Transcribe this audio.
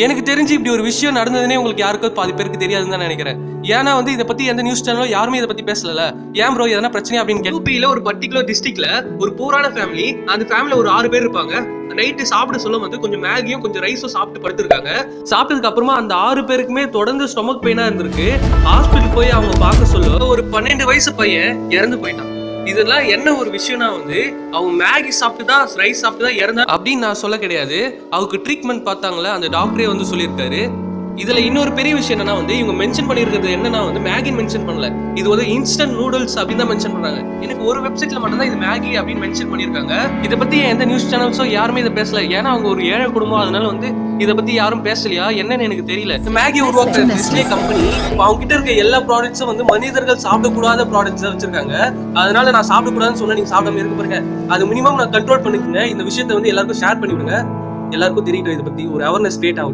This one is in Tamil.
எனக்கு தெரிஞ்சு இப்படி ஒரு விஷயம் நடந்ததுன்னே உங்களுக்கு யாருக்கும் பாதி பேருக்கு தெரியாதுன்னு தான் நினைக்கிறேன். ஏன்னா வந்து இதை பத்தி எந்த நியூஸ் சேனலும் யாருமே இதை பத்தி பேசல. ஏன் ப்ரோ எதனா பிரச்சனை அப்படின்னு யூபியில ஒரு பர்டிகுலர் டிஸ்ட்ரிக்ட்ல ஒரு பூரான ஃபேமிலி, அந்த ஃபேமிலில ஒரு 6 பேர் இருப்பாங்க. நைட்டு சாப்பிட சொல்லும் போது கொஞ்சம் மேகியும் கொஞ்சம் ரைஸும் சாப்பிட்டு படுத்திருக்காங்க. சாப்பிட்டதுக்கு அப்புறமா அந்த 6 பேருக்குமே தொடர்ந்து ஸ்டொமக் பெயினா இருந்திருக்கு. ஹாஸ்பிட்டல் போய் அவங்க பார்க்க சொல்ல ஒரு 12 வயசு பையன் இறந்து போயிட்டான். இதெல்லாம் என்ன ஒரு விஷயம்னா வந்து அவங்க மேகி சாப்பிட்டு தான் ரைஸ் சாப்பிட்டு தான் இறந்தா அப்படின்னு நான் சொல்ல கிடையாது. அவருக்கு ட்ரீட்மெண்ட் பார்த்தாங்களே அந்த டாக்டரே வந்து சொல்லியிருக்காரு. இதுல இன்னொரு பெரிய விஷயம் என்னன்னா வந்து இவங்க மென்ஷன் பண்ணிருக்கிறது என்னன்னா வந்து மேகி மென்ஷன் பண்ணல, இது வந்து இன்ஸ்டன்ட் நூடுல்ஸ் அப்படின்னு தான் மென்ஷன் பண்றாங்க. எனக்கு ஒரு வெப்சைட்ல மட்டும் தான் இது மேகி அப்படின்னு மென்ஷன் பண்ணிருக்காங்க. இதை பத்தி எந்த நியூஸ் சேனல்ஸோ யாருமே இதை பேசல. ஏன்னா அவங்க ஒரு ஏழை குடும்பம், அதனால வந்து இதை பத்தி யாரும் பேசலையா என்னன்னு எனக்கு தெரியல. இந்த மேகி உருவாக்குற நெஸ்லே கம்பெனி அவங்க கிட்ட இருக்க எல்லா ப்ராடக்ட்ஸும் வந்து மனிதர்கள் சாப்பிடக்கூடாத ப்ராடக்ட்ஸ் வச்சிருக்காங்க. அதனால நான் சாப்பிடக்கூடாதுன்னு சொன்னா நீங்க சாப்பிடாம இருக்க பாருங்க, அது மினிமம் நான் கண்ட்ரோல் பண்ணிக்கோங்க. இந்த விஷயத்தை வந்து எல்லாருக்கும் ஷேர் பண்ணி விடுங்க, எல்லாருக்கும் தெரியட்டும். இதை பத்தி ஒரு அவேர்னஸ் கிரியேட் ஆகும்.